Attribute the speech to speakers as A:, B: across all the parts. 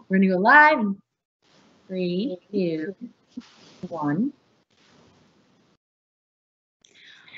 A: We're gonna go live in 3, 2, 1.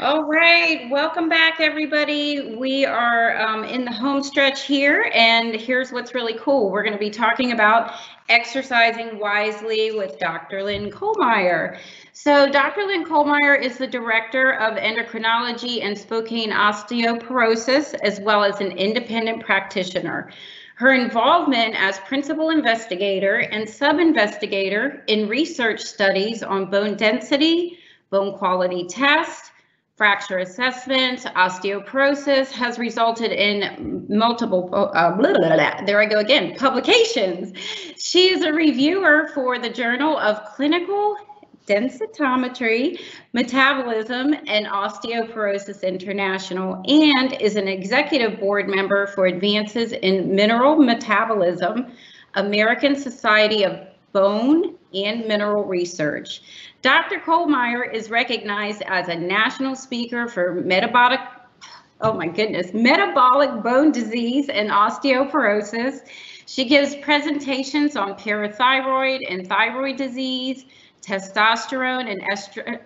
B: All right, welcome back, everybody. We are in the home stretch here, and here's what's really cool. We're going to be talking about exercising wisely with Dr. Lynn Kohlmeier. So Dr. Lynn Kohlmeier is the director of endocrinology and Spokane osteoporosis, as well as an independent practitioner. Her involvement as principal investigator and sub-investigator in research studies on bone density, bone quality tests, fracture assessment, osteoporosis has resulted in multiple, there I go again, publications. She is a reviewer for the Journal of Clinical Densitometry, Metabolism, and Osteoporosis International, and is an executive board member for Advances in Mineral Metabolism, American Society of Bone and Mineral Research. Dr. Kohlmeier is recognized as a national speaker for metabolic bone disease and osteoporosis. She gives presentations on parathyroid and thyroid disease, testosterone and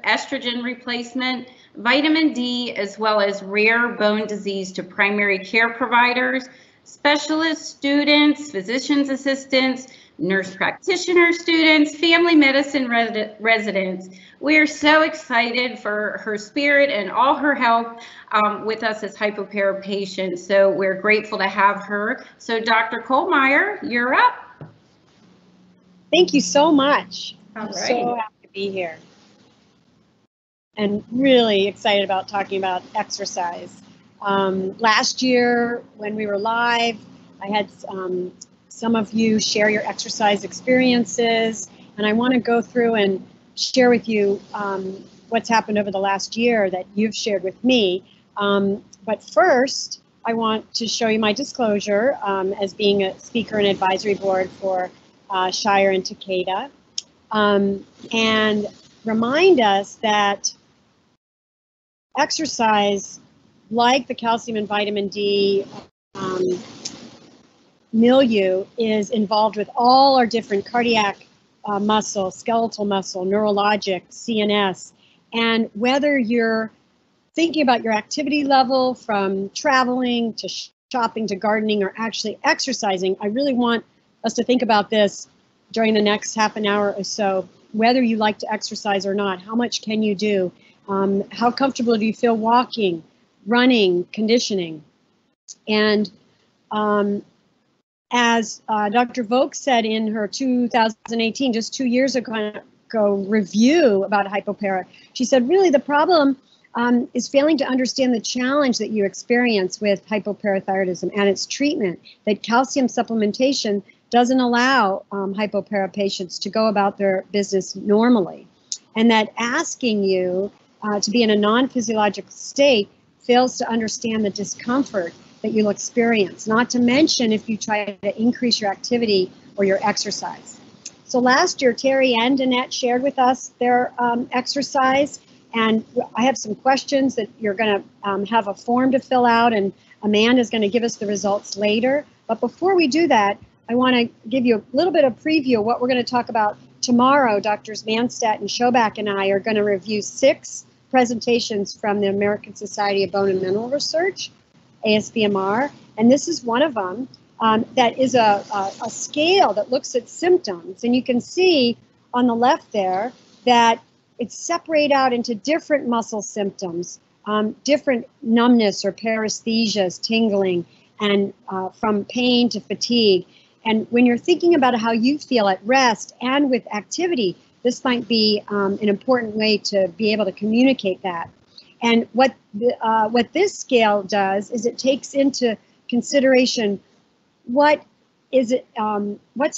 B: estrogen replacement, vitamin D, as well as rare bone disease to primary care providers, specialists, students, physician's assistants, nurse practitioner students, family medicine residents. We are so excited for her spirit and all her help with us as hypopara patients. So we're grateful to have her. So Dr. Kohlmeier, you're up.
C: Thank you so much.
B: All
C: I'm
B: right.
C: so happy to be here. And really excited about talking about exercise. Last year when we were live, I had some of you share your exercise experiences, and I want to go through and share with you what's happened over the last year that you've shared with me. But first, I want to show you my disclosure as being a speaker and advisory board for Shire and Takeda, and remind us that exercise, like the calcium and vitamin D milieu, is involved with all our different cardiac muscle, skeletal muscle, neurologic, CNS. And whether you're thinking about your activity level from traveling to shopping to gardening or actually exercising, I really want us to think about this during the next half an hour or so. Whether you like to exercise or not, how much can you do? How comfortable do you feel walking, running, conditioning? And as Dr. Volk said in her 2018, just 2 years ago, review about hypopara, she said, really the problem is failing to understand the challenge that you experience with hypoparathyroidism and its treatment, that calcium supplementation doesn't allow hypopara patients to go about their business normally, and that asking you to be in a non-physiologic state fails to understand the discomfort that you'll experience, not to mention if you try to increase your activity or your exercise. So last year, Terry and Danette shared with us their exercise, and I have some questions that you're going to have a form to fill out, and Amanda's going to give us the results later. But before we do that, I want to give you a little bit of preview of what we're going to talk about tomorrow. Doctors Manstadt and Schobach and I are going to review 6 presentations from the American Society of Bone and Mineral Research, ASBMR, and this is one of them that is a scale that looks at symptoms, and you can see on the left there that it's separated out into different muscle symptoms, different numbness or paresthesias, tingling, and from pain to fatigue. And when you're thinking about how you feel at rest and with activity, this might be an important way to be able to communicate that. And what this scale does is it takes into consideration what's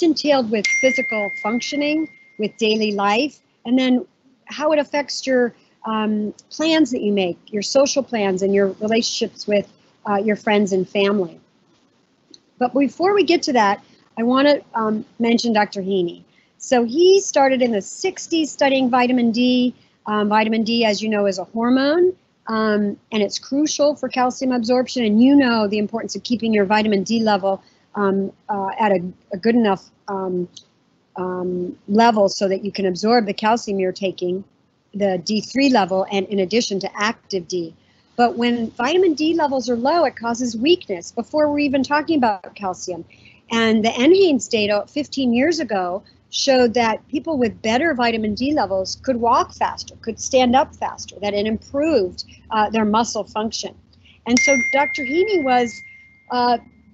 C: entailed with physical functioning, with daily life, and then how it affects your plans that you make, your social plans and your relationships with your friends and family. But before we get to that, I want to mention Dr. Heaney. So he started in the 60s studying vitamin D. Vitamin D, as you know, is a hormone, and it's crucial for calcium absorption. And you know the importance of keeping your vitamin D level at a good enough level so that you can absorb the calcium you're taking, the D3 level, and in addition to active D. But when vitamin D levels are low, it causes weakness before we're even talking about calcium. And the NHANES data 15 years ago showed that people with better vitamin D levels could walk faster, could stand up faster, that it improved their muscle function. And so Dr. Heaney was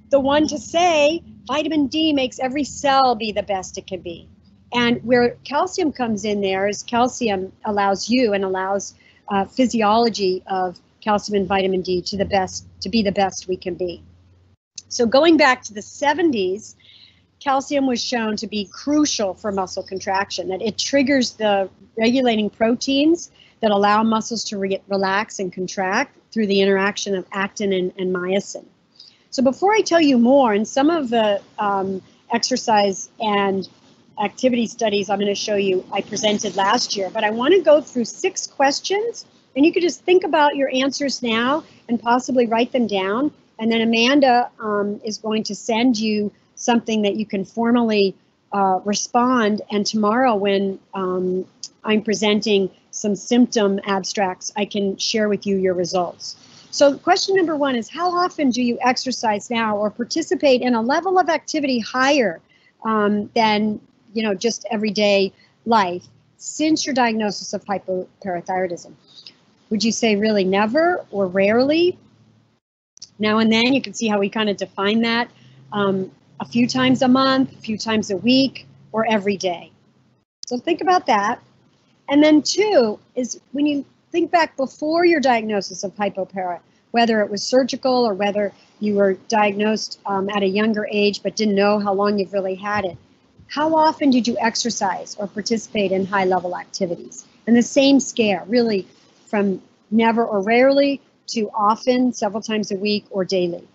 C: the one to say vitamin D makes every cell be the best it can be. And where calcium comes in there is calcium allows you and allows physiology of calcium and vitamin D to be the best we can be. So going back to the 70s, calcium was shown to be crucial for muscle contraction, that it triggers the regulating proteins that allow muscles to relax and contract through the interaction of actin and myosin. So before I tell you more, and some of the exercise and activity studies I'm going to show you I presented last year, but I want to go through 6 questions, and you could just think about your answers now and possibly write them down, and then Amanda is going to send you something that you can formally respond, and tomorrow when I'm presenting some symptom abstracts, I can share with you your results. So question number 1 is, how often do you exercise now or participate in a level of activity higher than just everyday life since your diagnosis of hypoparathyroidism? Would you say really never or rarely? Now and then? You can see how we kind of define that. A few times a month, a few times a week, or every day. So think about that. And then 2 is when you think back before your diagnosis of hypopara, whether it was surgical or whether you were diagnosed at a younger age but didn't know how long you've really had it. How often did you exercise or participate in high-level activities? And the same scale, really from never or rarely to often, several times a week, or daily.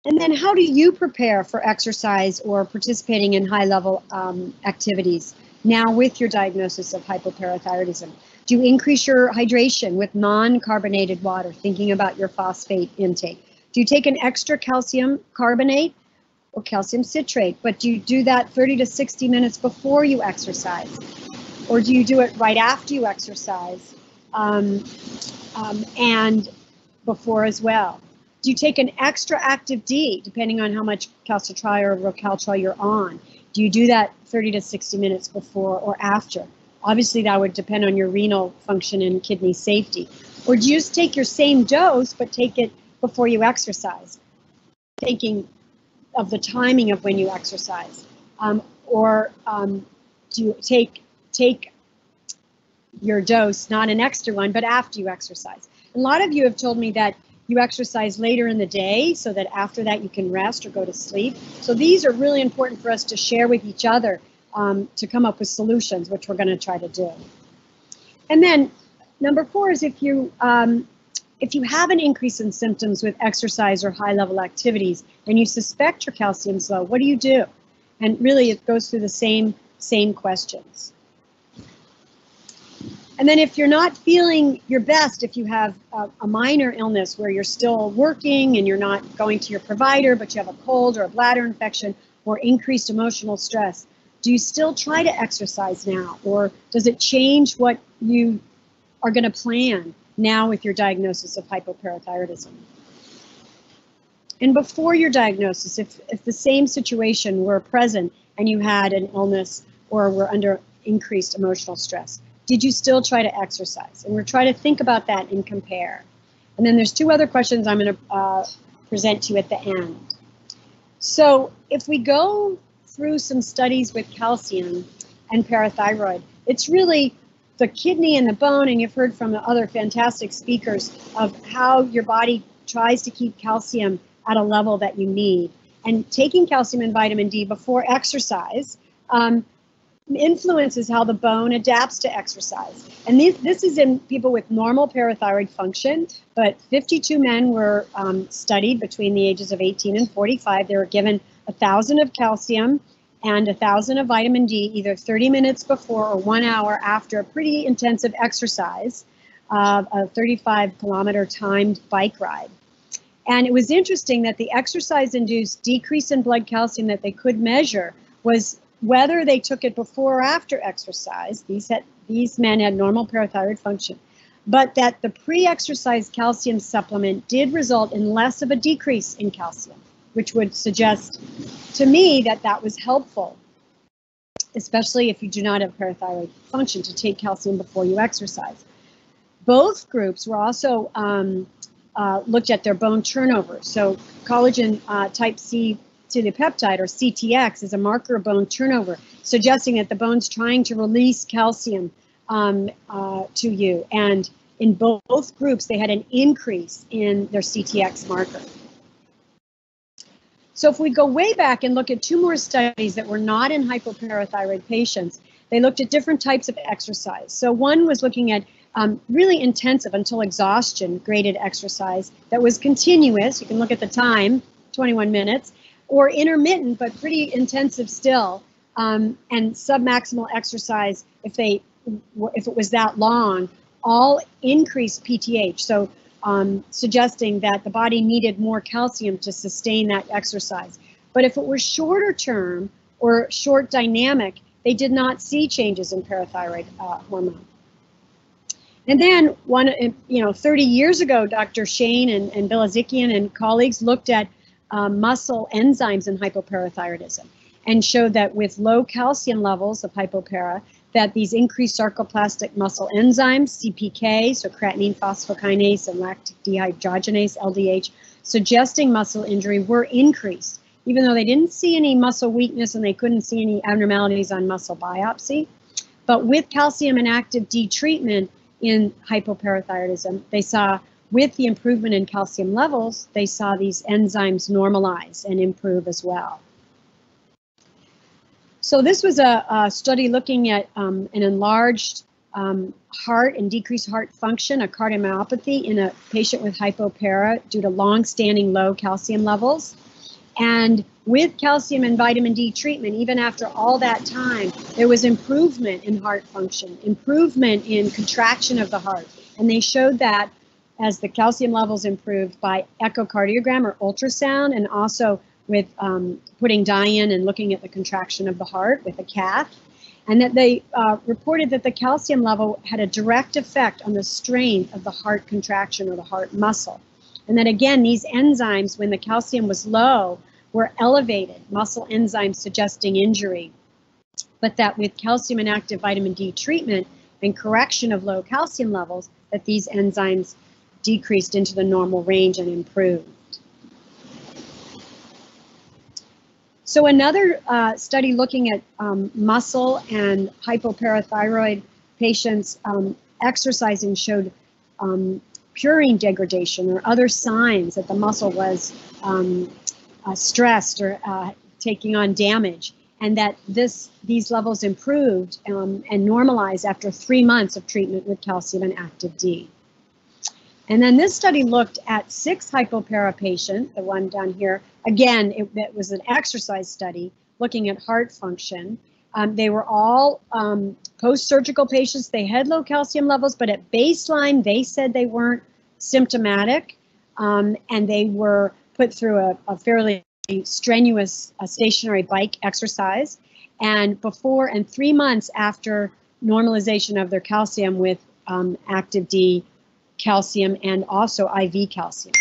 C: And then how do you prepare for exercise or participating in high-level activities now with your diagnosis of hypoparathyroidism? Do you increase your hydration with non-carbonated water, thinking about your phosphate intake? Do you take an extra calcium carbonate or calcium citrate, but do you do that 30 to 60 minutes before you exercise? Or do you do it right after you exercise and before as well? Do you take an extra active D, depending on how much calcitriol or Rocaltrol you're on? Do you do that 30 to 60 minutes before or after? Obviously, that would depend on your renal function and kidney safety. Or do you just take your same dose, but take it before you exercise, thinking of the timing of when you exercise? Do you take your dose, not an extra one, but after you exercise? A lot of you have told me that you exercise later in the day so that after that you can rest or go to sleep. So these are really important for us to share with each other to come up with solutions, which we're going to try to do. And then number 4 is if you have an increase in symptoms with exercise or high-level activities and you suspect your calcium's low, what do you do? And really it goes through the same questions. And then if you're not feeling your best, if you have a minor illness where you're still working and you're not going to your provider, but you have a cold or a bladder infection or increased emotional stress, do you still try to exercise now? Or does it change what you are going to plan now with your diagnosis of hypoparathyroidism? And before your diagnosis, if the same situation were present and you had an illness or were under increased emotional stress, did you still try to exercise? And we're trying to think about that and compare. And then there's 2 other questions I'm going to present to you at the end. So if we go through some studies with calcium and parathyroid, it's really the kidney and the bone, and you've heard from the other fantastic speakers of how your body tries to keep calcium at a level that you need. And taking calcium and vitamin D before exercise influences how the bone adapts to exercise. And this is in people with normal parathyroid function, but 52 men were studied between the ages of 18 and 45. They were given 1,000 of calcium and 1,000 of vitamin D, either 30 minutes before or 1 hour after a pretty intensive exercise, a 35-kilometer timed bike ride. And it was interesting that the exercise-induced decrease in blood calcium that they could measure was whether they took it before or after exercise. These men had normal parathyroid function, but that the pre-exercise calcium supplement did result in less of a decrease in calcium, which would suggest to me that that was helpful, especially if you do not have parathyroid function, to take calcium before you exercise. Both groups were also looked at their bone turnover. So collagen type C to the peptide, or CTX, is a marker of bone turnover, suggesting that the bone's trying to release calcium to you. And in both groups, they had an increase in their CTX marker. So if we go way back and look at two more studies that were not in hypoparathyroid patients, they looked at different types of exercise. So one was looking at really intensive until exhaustion graded exercise that was continuous. You can look at the time, 21 minutes, or intermittent but pretty intensive still, and submaximal exercise if it was that long, all increased PTH. So suggesting that the body needed more calcium to sustain that exercise. But if it were shorter term or short dynamic, they did not see changes in parathyroid hormone. And then 30 years ago, Dr. Shane and Bilazikian and colleagues looked at muscle enzymes in hypoparathyroidism and showed that with low calcium levels of hypopara, that these increased sarcoplastic muscle enzymes, CPK, so creatinine phosphokinase and lactic dehydrogenase, LDH, suggesting muscle injury, were increased, even though they didn't see any muscle weakness and they couldn't see any abnormalities on muscle biopsy. But with calcium and active D treatment in hypoparathyroidism, they saw, with the improvement in calcium levels, they saw these enzymes normalize and improve as well. So this was a study looking at an enlarged heart and decreased heart function, a cardiomyopathy in a patient with hypopara due to long-standing low calcium levels. And with calcium and vitamin D treatment, even after all that time, there was improvement in heart function, improvement in contraction of the heart. And they showed that as the calcium levels improved by echocardiogram or ultrasound, and also with putting dye in and looking at the contraction of the heart with a cath, and that they reported that the calcium level had a direct effect on the strength of the heart contraction or the heart muscle. And that again, these enzymes, when the calcium was low, were elevated, muscle enzymes suggesting injury. But that with calcium and active vitamin D treatment and correction of low calcium levels, that these enzymes decreased into the normal range and improved. So another study looking at muscle and hypoparathyroid patients exercising showed purine degradation or other signs that the muscle was stressed or taking on damage, and that these levels improved and normalized after 3 months of treatment with calcium and active D. And then this study looked at 6 hypopara patients, the one down here. Again, it was an exercise study looking at heart function. They were all post-surgical patients. They had low calcium levels, but at baseline, they said they weren't symptomatic, and they were put through a fairly strenuous stationary bike exercise. And before and 3 months after normalization of their calcium with active D calcium and also IV calcium.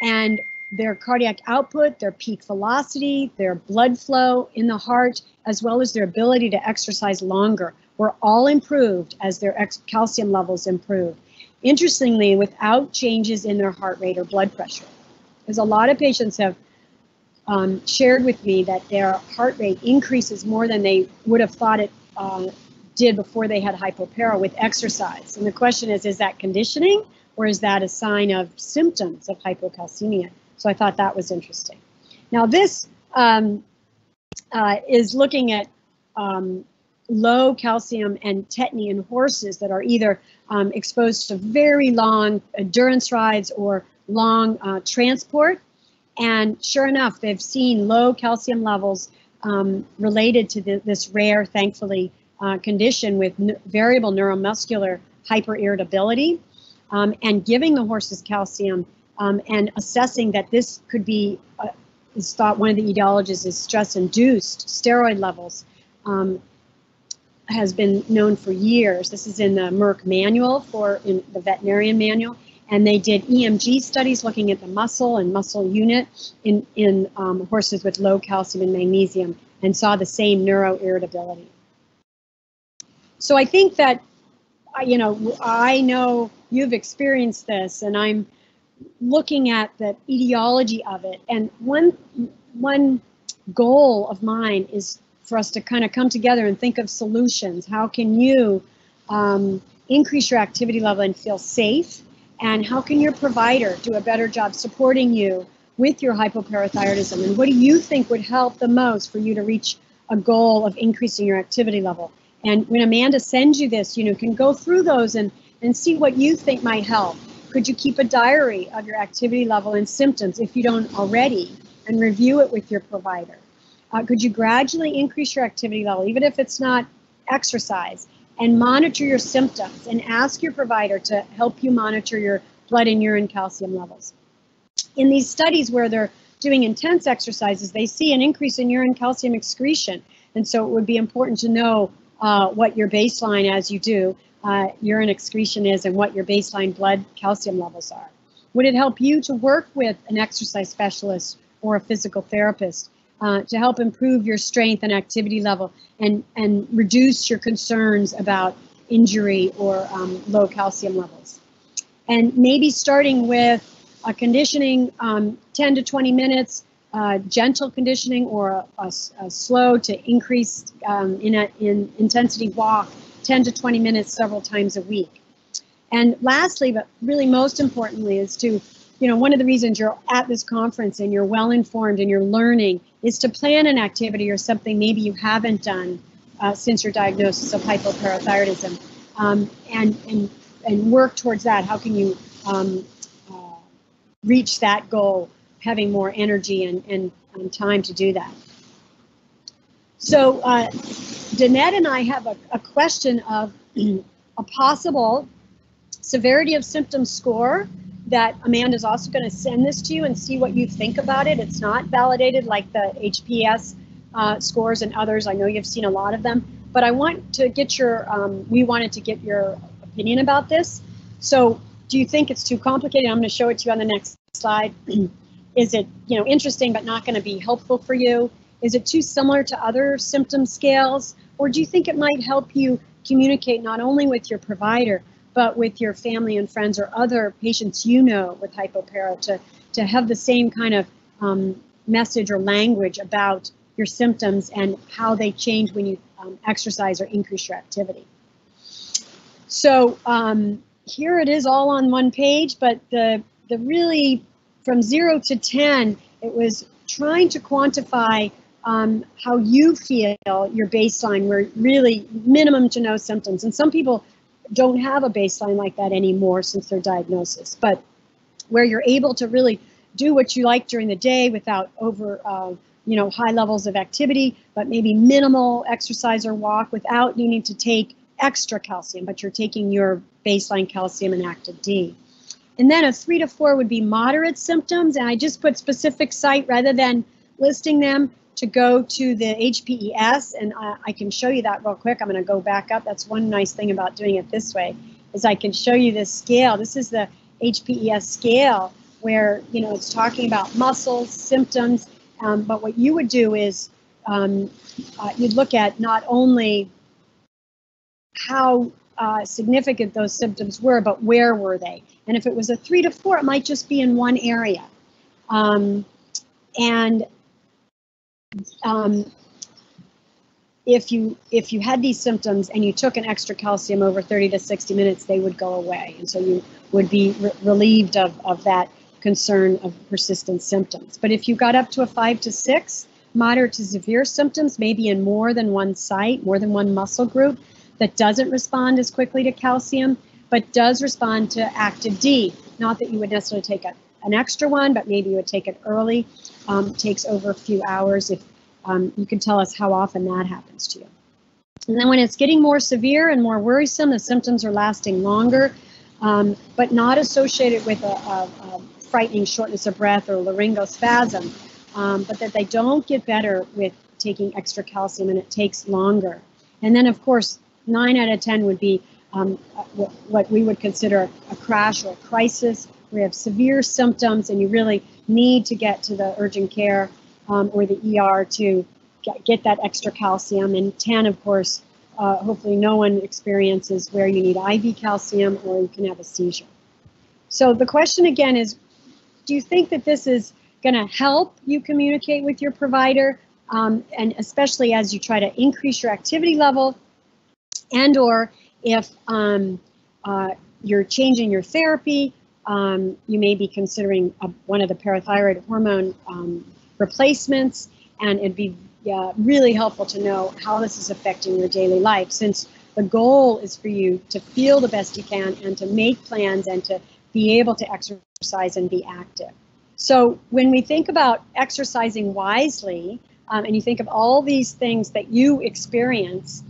C: And their cardiac output, their peak velocity, their blood flow in the heart, as well as their ability to exercise longer, were all improved as their calcium levels improved. Interestingly, without changes in their heart rate or blood pressure. Because a lot of patients have shared with me that their heart rate increases more than they would have thought it did before they had hypopara with exercise. And the question is that conditioning, or is that a sign of symptoms of hypocalcemia? So I thought that was interesting. Now this is looking at low calcium and tetany in horses that are either exposed to very long endurance rides or long transport. And sure enough, they've seen low calcium levels related to this rare, thankfully, condition with variable neuromuscular hyperirritability. And giving the horses calcium and assessing that this could be, is thought one of the etiologies is stress-induced steroid levels, has been known for years. This is in the Merck manual, in the veterinarian manual, and they did EMG studies looking at the muscle and muscle unit in horses with low calcium and magnesium, and saw the same neuroirritability. So I think that, I know you've experienced this, and I'm looking at the etiology of it. And one goal of mine is for us to kind of come together and think of solutions. How can you increase your activity level and feel safe? And how can your provider do a better job supporting you with your hypoparathyroidism? And what do you think would help the most for you to reach a goal of increasing your activity level? And when Amanda sends you this, you can go through those and see what you think might help. Could you keep a diary of your activity level and symptoms if you don't already, and review it with your provider? Could you gradually increase your activity level, even if it's not exercise, and monitor your symptoms and ask your provider to help you monitor your blood and urine calcium levels? In these studies where they're doing intense exercises, they see an increase in urine calcium excretion. And so it would be important to know what your baseline, as you do, urine excretion is, and what your baseline blood calcium levels are. Would it help you to work with an exercise specialist or a physical therapist to help improve your strength and activity level and reduce your concerns about injury or low calcium levels? And maybe starting with a conditioning, 10 to 20 minutes, gentle conditioning, or a slow to increase in intensity walk, 10 to 20 minutes several times a week. And lastly, but really most importantly, is to, one of the reasons you're at this conference and you're well informed and you're learning is to plan an activity or something maybe you haven't done since your diagnosis of hypoparathyroidism, and work towards that. How can you reach that goal, having more energy and time to do that? So Danette and I have a question of a possible severity of symptoms score that Amanda's also going to send this to you and see what you think about it. It's not validated like the HPS scores and others. I know you've seen a lot of them, but I want to get we wanted to get your opinion about this. So do you think it's too complicated? I'm going to show it to you on the next slide. Is it, interesting but not going to be helpful for you? Is it too similar to other symptom scales? Or do you think it might help you communicate not only with your provider, but with your family and friends or other patients with hypopara to have the same kind of message or language about your symptoms and how they change when you exercise or increase your activity? So here it is all on one page, but the really from 0 to 10, it was trying to quantify how you feel your baseline, where really minimum to no symptoms. And some people don't have a baseline like that anymore since their diagnosis, but where you're able to really do what you like during the day without over, high levels of activity, but maybe minimal exercise or walk without needing to take extra calcium, but you're taking your baseline calcium and active D. And then a 3 to 4 would be moderate symptoms, and I just put specific site rather than listing them to go to the HPES, and I can show you that real quick. I'm going to go back up. That's one nice thing about doing it this way, is I can show you this scale. This is the HPES scale where, it's talking about muscles, symptoms, but what you would do is you'd look at not only how significant those symptoms were, but where were they? And if it was a 3 to 4, it might just be in one area. If you had these symptoms and you took an extra calcium over 30 to 60 minutes, they would go away. And so you would be relieved of that concern of persistent symptoms. But if you got up to a 5 to 6, moderate to severe symptoms, maybe in more than one site, more than one muscle group, that doesn't respond as quickly to calcium, but does respond to active D. Not that you would necessarily take an extra one, but maybe you would take it early. Takes over a few hours. If you can tell us how often that happens to you. And then when it's getting more severe and more worrisome, the symptoms are lasting longer, but not associated with a frightening shortness of breath or laryngospasm, but that they don't get better with taking extra calcium, and it takes longer. And then, of course, 9 out of 10 would be what we would consider a crash or a crisis. We have severe symptoms, and you really need to get to the urgent care or the ER to get that extra calcium. And 10, of course, hopefully no one experiences where you need IV calcium or you can have a seizure. So the question again is, do you think that this is going to help you communicate with your provider, and especially as you try to increase your activity level, and or if you're changing your therapy, you may be considering one of the parathyroid hormone replacements, and it'd be really helpful to know how this is affecting your daily life, since the goal is for you to feel the best you can and to make plans and to be able to exercise and be active. So when we think about exercising wisely, and you think of all these things that you experience,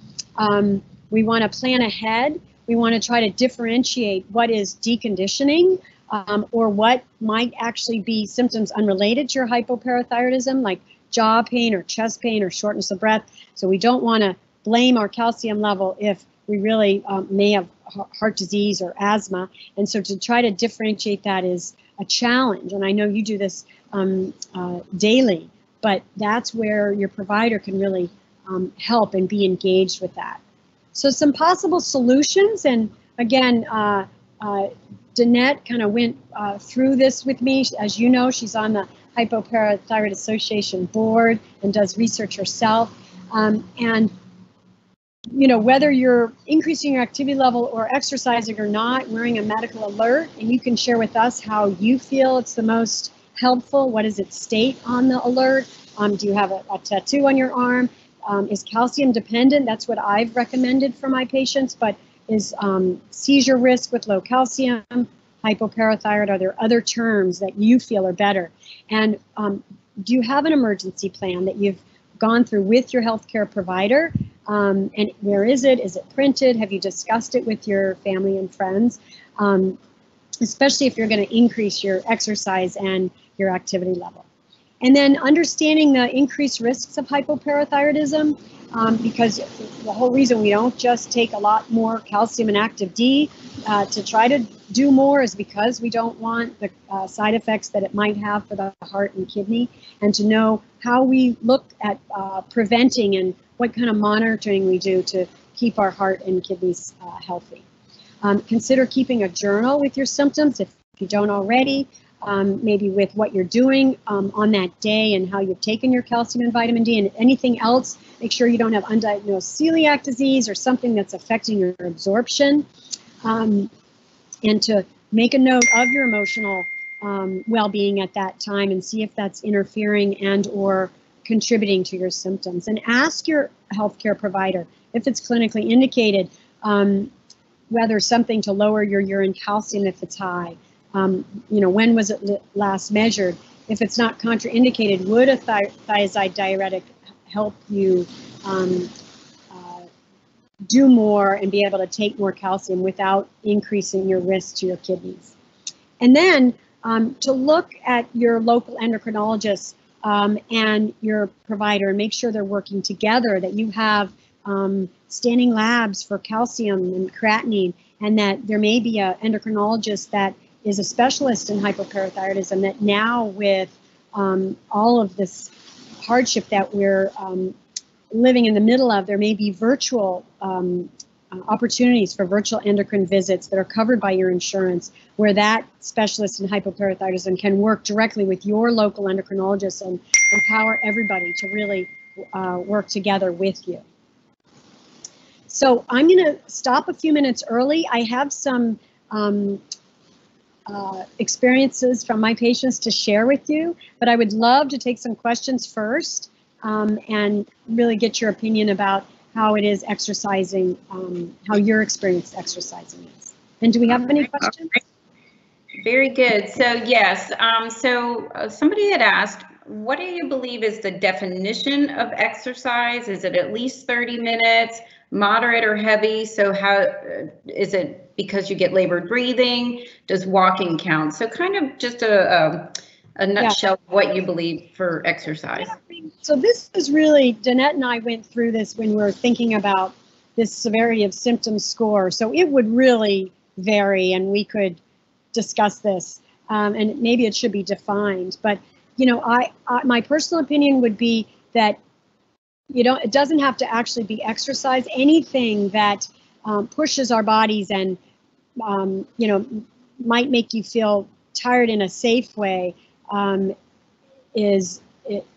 C: we want to plan ahead. We want to try to differentiate what is deconditioning, or what might actually be symptoms unrelated to your hypoparathyroidism, like jaw pain or chest pain or shortness of breath. So we don't want to blame our calcium level if we really may have heart disease or asthma. And so to try to differentiate that is a challenge. And I know you do this daily, but that's where your provider can really help and be engaged with that. So some possible solutions, and again, Danette kind of went through this with me. As you know, she's on the Hypoparathyroid Association board and does research herself. And you know, whether you're increasing your activity level or exercising or not, wearing a medical alert, and you can share with us how you feel it's the most helpful. What does it state on the alert? Do you have a tattoo on your arm? Is calcium dependent? That's what I've recommended for my patients, but is seizure risk with low calcium, hypoparathyroid? Are there other terms that you feel are better? And do you have an emergency plan that you've gone through with your healthcare provider? And where is it? Is it printed? Have you discussed it with your family and friends? Especially if you're going to increase your exercise and your activity level. And then understanding the increased risks of hypoparathyroidism, because the whole reason we don't just take a lot more calcium and active D to try to do more is because we don't want the side effects that it might have for the heart and kidney, and to know how we look at preventing and what kind of monitoring we do to keep our heart and kidneys healthy. Consider keeping a journal with your symptoms if you don't already. Maybe with what you're doing on that day and how you've taken your calcium and vitamin D, and anything else, make sure you don't have undiagnosed celiac disease or something that's affecting your absorption, and to make a note of your emotional well-being at that time and see if that's interfering and or contributing to your symptoms. And ask your healthcare provider if it's clinically indicated, whether something to lower your urine calcium if it's high. You know, when was it last measured? If it's not contraindicated, would a thiazide diuretic help you do more and be able to take more calcium without increasing your risk to your kidneys? And then to look at your local endocrinologist and your provider and make sure they're working together, that you have standing labs for calcium and creatinine, and that there may be an endocrinologist that is a specialist in hypoparathyroidism, that now with all of this hardship that we're living in the middle of, there may be virtual opportunities for virtual endocrine visits that are covered by your insurance, where that specialist in hypoparathyroidism can work directly with your local endocrinologist and empower everybody to really work together with you. So I'm going to stop a few minutes early. I have some experiences from my patients to share with you, but I would love to take some questions first and really get your opinion about how it is exercising, how your experience exercising is. And do we have any questions?
B: Very good. So yes, somebody had asked, what do you believe is the definition of exercise? Is it at least 30 minutes? moderate or heavy? So how is it because you get labored breathing? Does walking count? So kind of just a nutshell of what you believe for exercise.
C: So this is really, Danette and I went through this when we were thinking about this severity of symptom score. So it would really vary, and we could discuss this, and maybe it should be defined. But, you know, my personal opinion would be that, you know, it doesn't have to actually be exercise. Anything that pushes our bodies and, you know, might make you feel tired in a safe way is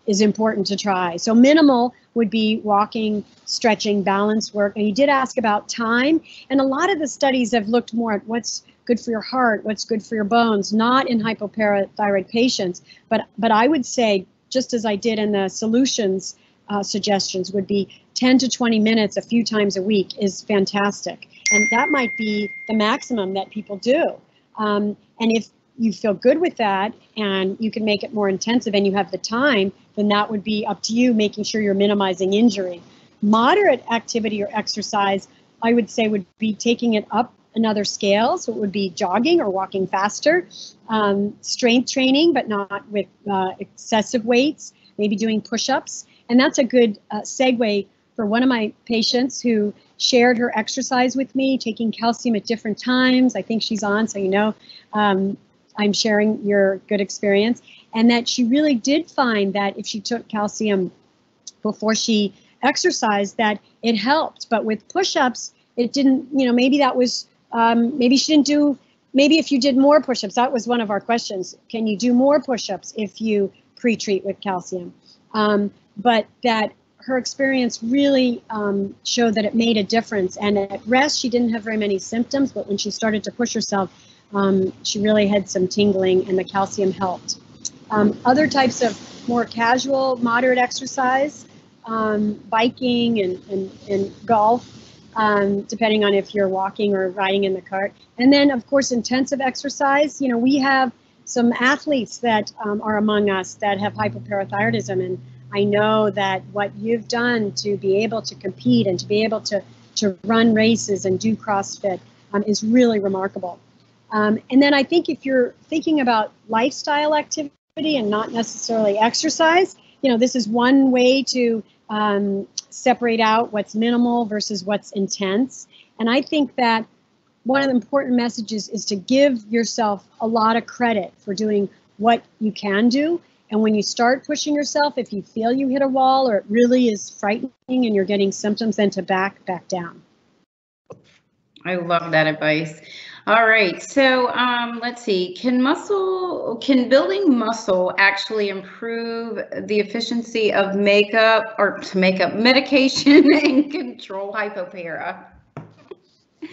C: important to try. So minimal would be walking, stretching, balance work. And you did ask about time, and a lot of the studies have looked more at what's good for your heart, what's good for your bones, not in hypoparathyroid patients. But I would say, just as I did in the solutions suggestions, would be 10 to 20 minutes a few times a week is fantastic. And that might be the maximum that people do. And if you feel good with that and you can make it more intensive and you have the time, then that would be up to you, making sure you're minimizing injury. Moderate activity or exercise, I would say, would be taking it up another scale. So it would be jogging or walking faster, strength training, but not with excessive weights, maybe doing push-ups. And that's a good segue for one of my patients who shared her exercise with me, taking calcium at different times. I think she's on, so you know I'm sharing your good experience. And that she really did find that if she took calcium before she exercised, that it helped. But with push-ups, it didn't, you know, maybe that was, maybe she didn't do, maybe if you did more push-ups, that was one of our questions. Can you do more push-ups if you pre-treat with calcium? But that her experience really showed that it made a difference. And at rest, she didn't have very many symptoms, but when she started to push herself, she really had some tingling, and the calcium helped. Other types of more casual, moderate exercise, biking and golf, depending on if you're walking or riding in the cart. And then, of course, intensive exercise. You know, we have some athletes that are among us that have hypoparathyroidism, and I know that what you've done to be able to compete and to be able to run races and do CrossFit is really remarkable. And then I think if you're thinking about lifestyle activity and not necessarily exercise, you know, this is one way to separate out what's minimal versus what's intense. And I think that one of the important messages is to give yourself a lot of credit for doing what you can do. And when you start pushing yourself, if you feel you hit a wall or it really is frightening and you're getting symptoms, then to back down.
B: I love that advice. All right, so let's see. Can building muscle actually improve the efficiency of medication and control hypopara?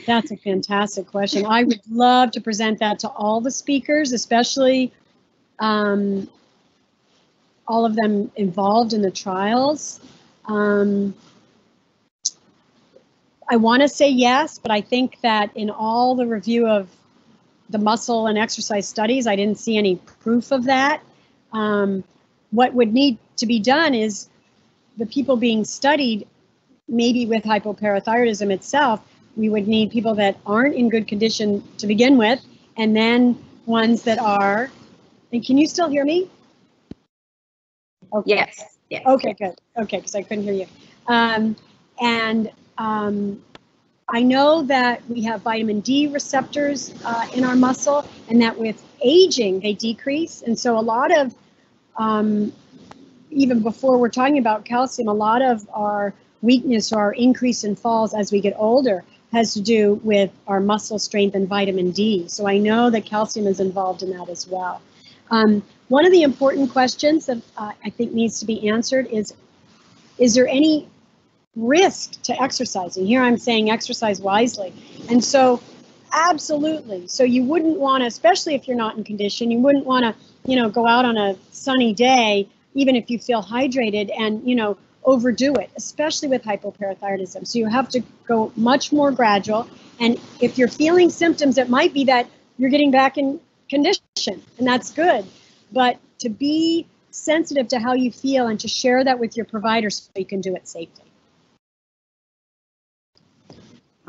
C: That's a fantastic question. I would love to present that to all the speakers, especially all of them involved in the trials. I want to say yes, but I think that in all the review of the muscle and exercise studies, I didn't see any proof of that. What would need to be done is the people being studied, maybe with hypoparathyroidism itself, we would need people that aren't in good condition to begin with, and then ones that are. And can you still hear me? Okay.
B: Yes. Yes.
C: Okay, good. Okay, because I couldn't hear you. I know that we have vitamin D receptors in our muscle, and that with aging, they decrease. And so a lot of, even before we're talking about calcium, a lot of our weakness or our increase in falls as we get older has to do with our muscle strength and vitamin D. So I know that calcium is involved in that as well. One of the important questions that I think needs to be answered is there any risk to exercising? Here I'm saying exercise wisely. And so absolutely. So you wouldn't want to, especially if you're not in condition, you wouldn't want to, you know, go out on a sunny day, even if you feel hydrated, and, you know, overdo it, especially with hypoparathyroidism. So you have to go much more gradual. And if you're feeling symptoms, it might be that you're getting back in condition, and that's good. But to be sensitive to how you feel and to share that with your provider so you can do it safely.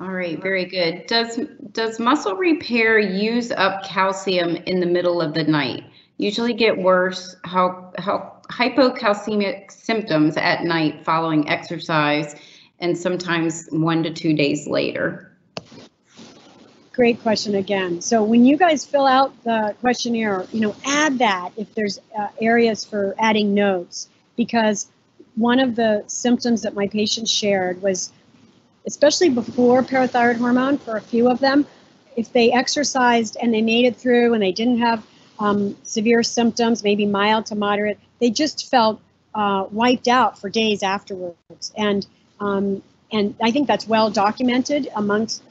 B: All right, very good. Does muscle repair use up calcium in the middle of the night? Usually get worse. How hypocalcemic symptoms at night following exercise, and sometimes 1 to 2 days later.
C: Great question again. So when you guys fill out the questionnaire, add that if there's areas for adding notes, because one of the symptoms that my patients shared was, especially before parathyroid hormone, for a few of them, if they exercised and they made it through and they didn't have severe symptoms, maybe mild to moderate, they just felt wiped out for days afterwards. And I think that's well documented amongst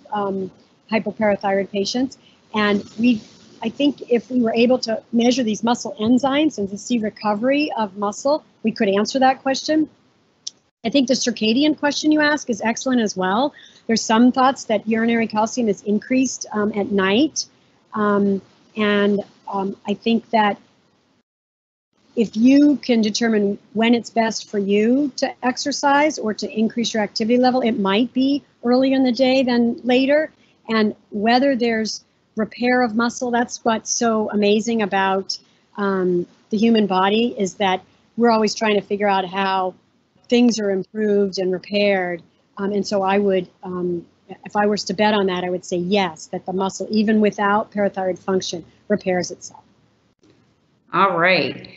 C: hypoparathyroid patients. And I think if we were able to measure these muscle enzymes and to see recovery of muscle, we could answer that question. I think the circadian question you ask is excellent as well. There's some thoughts that urinary calcium is increased at night. I think that if you can determine when it's best for you to exercise or to increase your activity level, it might be earlier in the day than later. And whether there's repair of muscle, that's what's so amazing about the human body, is that we're always trying to figure out how things are improved and repaired. And so I would, if I was to bet on that, I would say yes, that the muscle, even without parathyroid function, repairs itself.
B: All right.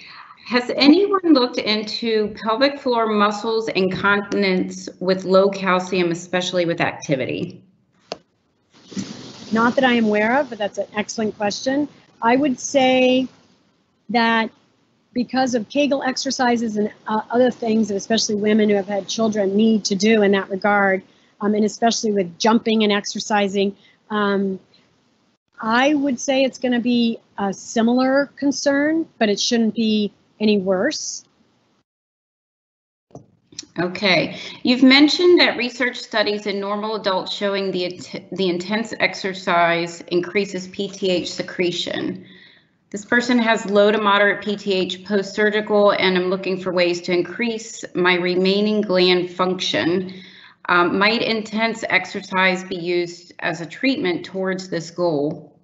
B: Has anyone looked into pelvic floor muscles incontinence with low calcium, especially with activity?
C: Not that I am aware of, but that's an excellent question. I would say that because of Kegel exercises and other things that especially women who have had children need to do in that regard, and especially with jumping and exercising, I would say it's going to be a similar concern, but it shouldn't be any worse.
B: Okay, you've mentioned that research studies in normal adults showing the intense exercise increases PTH secretion. This person has low to moderate PTH post-surgical, and I'm looking for ways to increase my remaining gland function. Might intense exercise be used as a treatment towards this goal?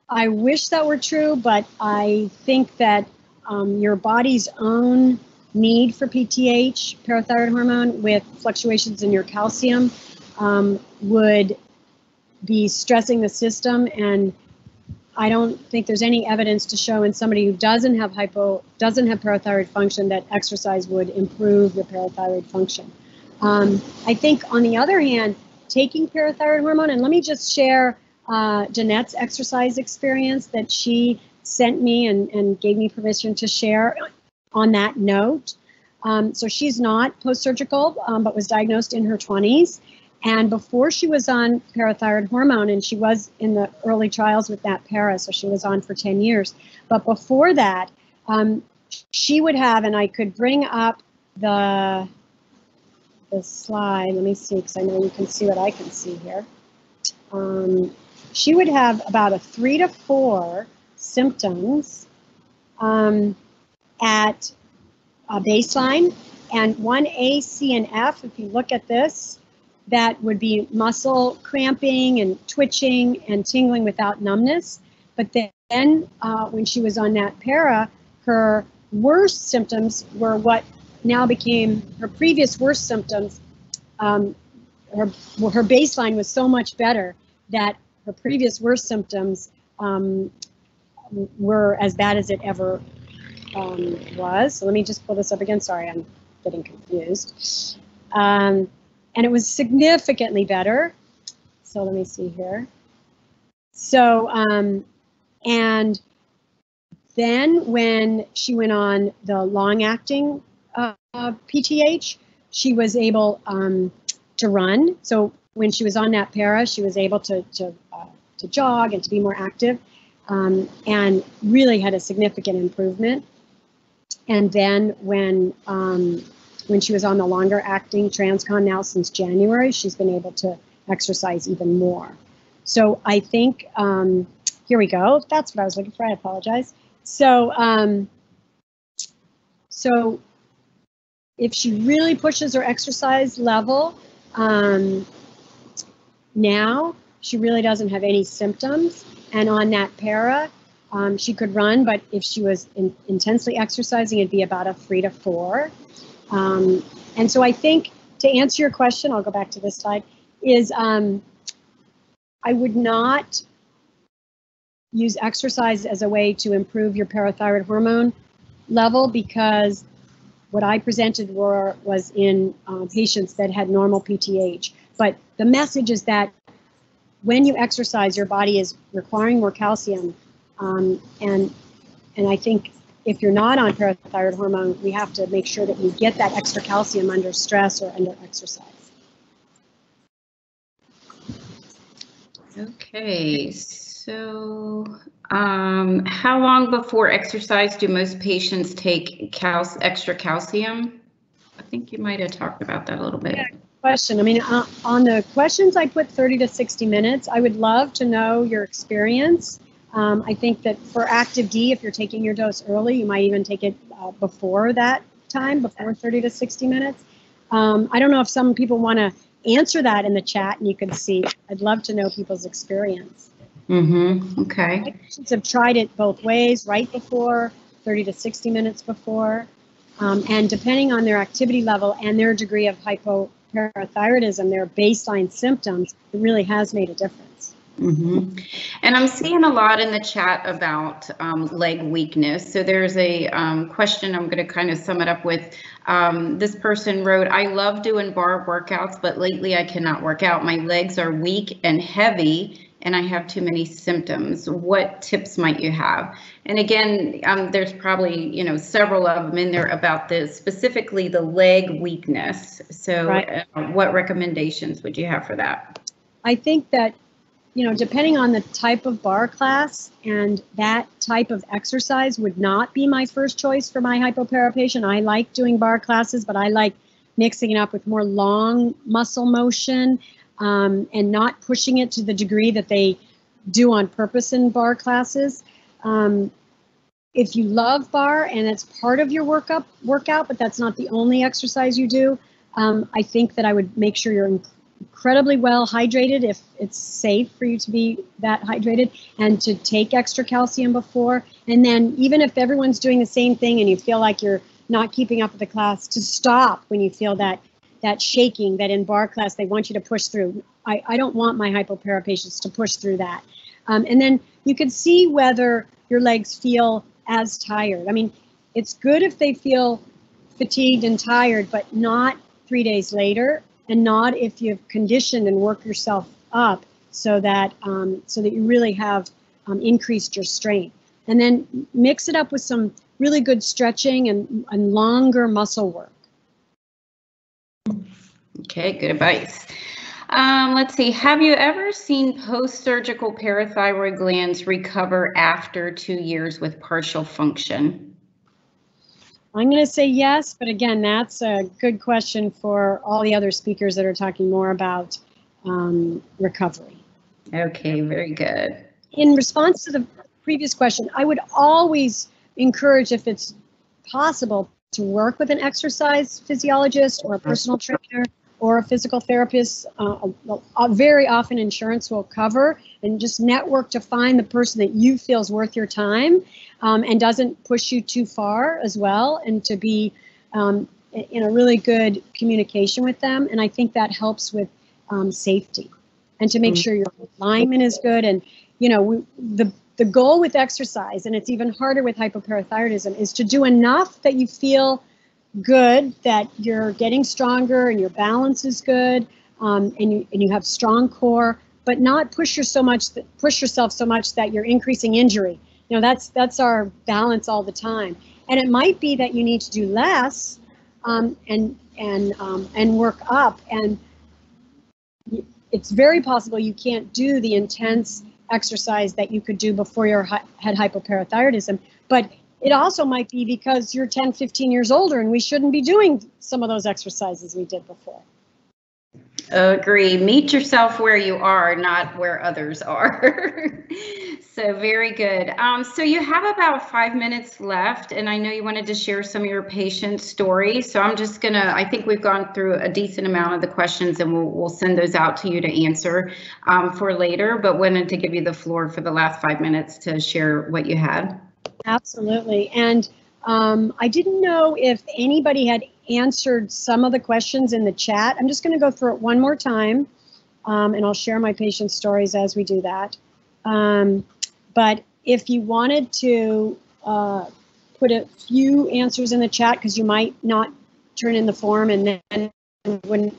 C: I wish that were true, but I think that your body's own need for PTH, parathyroid hormone, with fluctuations in your calcium would be stressing the system, and I don't think there's any evidence to show in somebody who doesn't have parathyroid function that exercise would improve the parathyroid function. I think, on the other hand, taking parathyroid hormone, and let me just share Jeanette's exercise experience that she sent me and gave me permission to share on that note. So she's not post-surgical, but was diagnosed in her 20s. And before she was on parathyroid hormone, and she was in the early trials with that para, so she was on for 10 years. But before that, she would have, and I could bring up the slide. Let me see, because I know you can see what I can see here. She would have about 3 to 4 symptoms at a baseline, and 1A, C, and F, if you look at this, that would be muscle cramping and twitching and tingling without numbness. But then when she was on that para, her worst symptoms were what now became her previous worst symptoms. Her baseline was so much better that her previous worst symptoms were as bad as it ever was. So let me just pull this up again. Sorry, I'm getting confused. And it was significantly better. So let me see here. So, and then when she went on the long-acting PTH, she was able to run. So when she was on that para, she was able to jog and to be more active, and really had a significant improvement. And then when she was on the longer acting TransCon now since January, she's been able to exercise even more. So I think, here we go. That's what I was looking for. I apologize. So, so if she really pushes her exercise level, Now she really doesn't have any symptoms, and on that para, she could run, but if she was intensely exercising, it'd be about a 3 to 4. And so I think, to answer your question, I'll go back to this slide, is I would not use exercise as a way to improve your parathyroid hormone level, because what I presented was in patients that had normal PTH. But the message is that when you exercise, your body is requiring more calcium. And I think if you're not on parathyroid hormone, we have to make sure that you get that extra calcium under stress or under exercise.
B: Okay, so how long before exercise do most patients take extra calcium? I think you might have talked about that a little bit.
C: Yeah, question. I mean, on the questions, I put 30 to 60 minutes. I would love to know your experience. I think that for active D, if you're taking your dose early, you might even take it before that time, before 30 to 60 minutes. I don't know if some people want to answer that in the chat, and you can see. I'd love to know people's experience.
B: Okay.
C: My patients have tried it both ways, right before, 30 to 60 minutes before. And depending on their activity level and their degree of hypoparathyroidism, their baseline symptoms, it really has made a difference.
B: And I'm seeing a lot in the chat about leg weakness. So there's a question I'm going to kind of sum it up with. This person wrote, I love doing bar workouts, but lately I cannot work out. My legs are weak and heavy, and I have too many symptoms. What tips might you have? And again, there's probably, you know, several of them in there about this, specifically the leg weakness. So right. What recommendations would you have for that?
C: I think that, you know, depending on the type of bar class and that type of exercise would not be my first choice for my hypopara patient. I like doing bar classes, but I like mixing it up with more long muscle motion and not pushing it to the degree that they do on purpose in bar classes. If you love bar and it's part of your workout, but that's not the only exercise you do, I think that I would make sure you're incredibly well hydrated if it's safe for you to be that hydrated, and to take extra calcium before. And then even if everyone's doing the same thing and you feel like you're not keeping up with the class, to stop when you feel that shaking that in bar class they want you to push through. I don't want my hypopara patients to push through that. And then you can see whether your legs feel as tired. I mean, it's good if they feel fatigued and tired, but not 3 days later. And not if you've conditioned and worked yourself up so that you really have increased your strength. And then mix it up with some really good stretching and longer muscle work.
B: Okay, good advice. Let's see, have you ever seen post-surgical parathyroid glands recover after 2 years with partial function?
C: I'm going to say yes, but again, that's a good question for all the other speakers that are talking more about recovery.
B: Okay, very good.
C: In response to the previous question, I would always encourage, if it's possible, to work with an exercise physiologist or a personal trainer or a physical therapist. Very often insurance will cover, and just network to find the person that you feel is worth your time and doesn't push you too far as well, and to be in a really good communication with them. And I think that helps with safety, and to make sure your alignment is good. And, you know, the goal with exercise, and it's even harder with hypoparathyroidism, is to do enough that you feel good, that you're getting stronger and your balance is good, and you have strong core, but not push yourself so much that you're increasing injury. You know, that's our balance all the time. And it might be that you need to do less and work up. And it's very possible you can't do the intense exercise that you could do before you had hypoparathyroidism, but it also might be because you're 10, 15 years older and we shouldn't be doing some of those exercises we did before.
B: Agree. Meet yourself where you are, not where others are. So very good. So you have about 5 minutes left, and I know you wanted to share some of your patient stories. So I'm just gonna, I think we've gone through a decent amount of the questions, and we'll send those out to you to answer for later, but wanted to give you the floor for the last 5 minutes to share what you had.
C: Absolutely. And I didn't know if anybody had answered some of the questions in the chat. I'm just going to go through it one more time, and I'll share my patient stories as we do that. But if you wanted to put a few answers in the chat, because you might not turn in the form and then wouldn't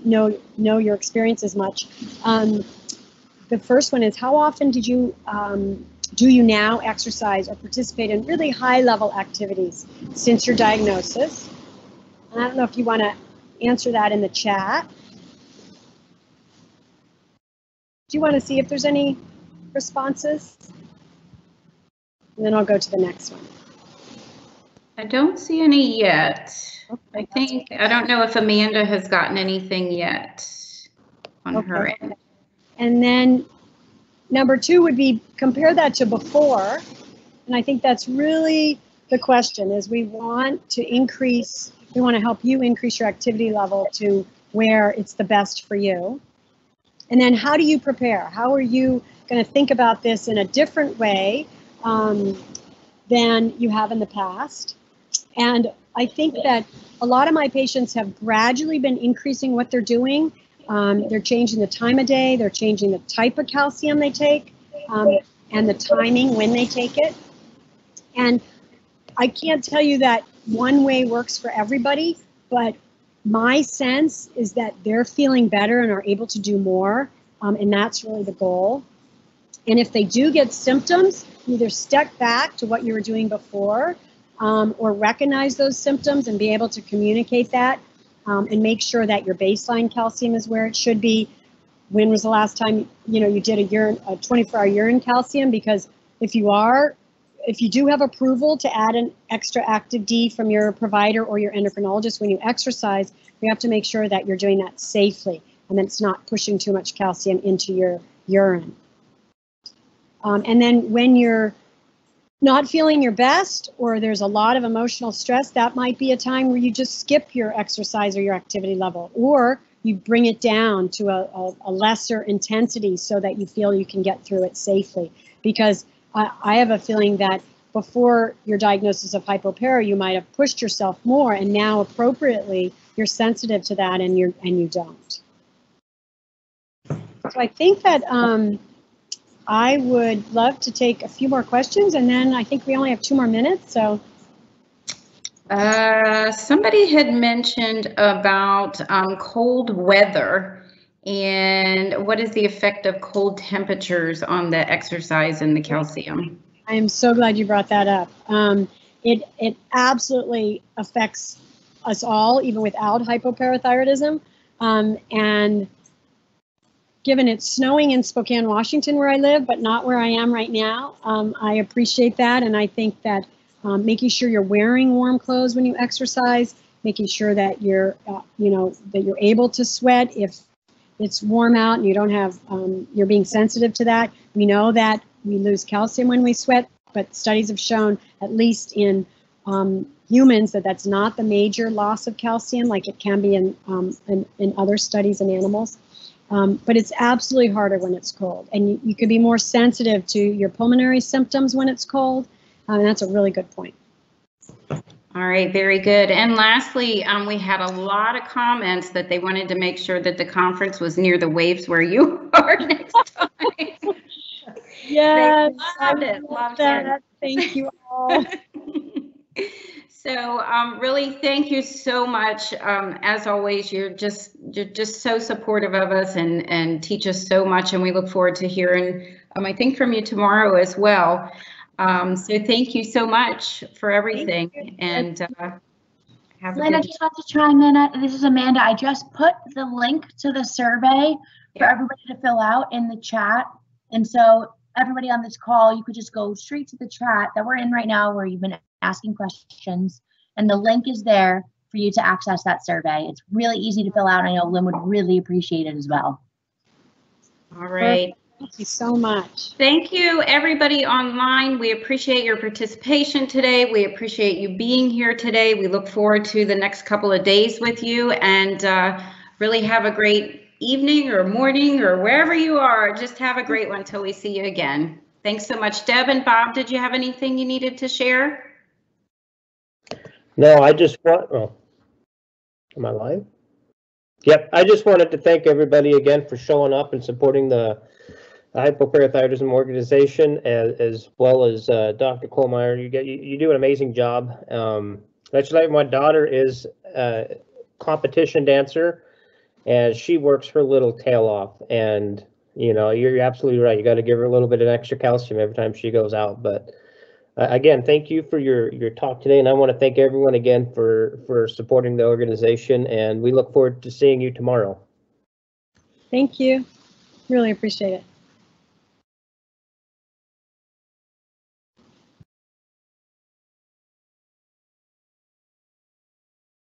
C: know your experience as much. The first one is, how often do you now exercise or participate in really high-level activities since your diagnosis? And I don't know if you want to answer that in the chat. Do you want to see if there's any responses? And then I'll go to the next one.
B: I don't see any yet.
C: Okay,
B: I don't know if Amanda has gotten anything yet on her end.
C: And then number 2 would be compare that to before. And I think that's really the question, is we want to help you increase your activity level to where it's the best for you. And then how do you prepare? How are you going to think about this in a different way than you have in the past? And I think that a lot of my patients have gradually been increasing what they're doing. They're changing the time of day, they're changing the type of calcium they take, and the timing when they take it. And I can't tell you that one way works for everybody, but my sense is that they're feeling better and are able to do more, and that's really the goal. And if they do get symptoms, either step back to what you were doing before, or recognize those symptoms and be able to communicate that, and make sure that your baseline calcium is where it should be. When was the last time you did a 24-hour urine calcium? Because if you do have approval to add an extra active D from your provider or your endocrinologist when you exercise, we have to make sure that you're doing that safely and that it's not pushing too much calcium into your urine. And then when you're not feeling your best, or there's a lot of emotional stress, that might be a time where you just skip your exercise or your activity level, or you bring it down to a lesser intensity so that you feel you can get through it safely. Because I have a feeling that before your diagnosis of hypopara, you might have pushed yourself more, and now appropriately you're sensitive to that and you don't. So I think that I would love to take a few more questions, and then I think we only have 2 more minutes. So
B: somebody had mentioned about cold weather and what is the effect of cold temperatures on the exercise and the calcium?
C: I am so glad you brought that up. It absolutely affects us all, even without hypoparathyroidism. And given it's snowing in Spokane, Washington, where I live, but not where I am right now, I appreciate that. And I think that making sure you're wearing warm clothes when you exercise, making sure that you're, that you're able to sweat if it's warm out and you don't have, you're being sensitive to that. We know that we lose calcium when we sweat, but studies have shown, at least in humans, that that's not the major loss of calcium like it can be in other studies in animals. But it's absolutely harder when it's cold, and you could be more sensitive to your pulmonary symptoms when it's cold, and that's a really good point.
B: All right, very good. And lastly, we had a lot of comments that they wanted to make sure that the conference was near the waves where you are next time.
C: Yes,
B: loved it. Loved
C: that.
B: it.
C: Thank you all.
B: So really, thank you so much. As always, you're just so supportive of us and teach us so much, and we look forward to hearing, I think, from you tomorrow as well. So thank you so much for everything. And
D: Lynn, I just want to chime in. This is Amanda. I just put the link to the survey for everybody to fill out in the chat. And so everybody on this call, you could just go straight to the chat that we're in right now where you've been asking questions. And the link is there. for you to access that survey. It's really easy to fill out. I know Lynn would really appreciate it as well.
B: All right.
C: Thank you so much.
B: Thank you, everybody online. We appreciate your participation today. We appreciate you being here today. We look forward to the next couple of days with you, and really have a great evening or morning or wherever you are. Just have a great one till we see you again. Thanks so much. Deb and Bob, did you have anything you needed to share?
E: No, I just want, oh, am I live? Yep, I just wanted to thank everybody again for showing up and supporting the hypoparathyroidism organization, as well as Dr. Kohlmeier. You do an amazing job. Actually, my daughter is a competition dancer, and she works her little tail off. And you know, you're absolutely right. You got to give her a little bit of extra calcium every time she goes out. But again, thank you for your talk today, and I want to thank everyone again for supporting the organization. And we look forward to seeing you tomorrow.
C: Thank you. Really appreciate it.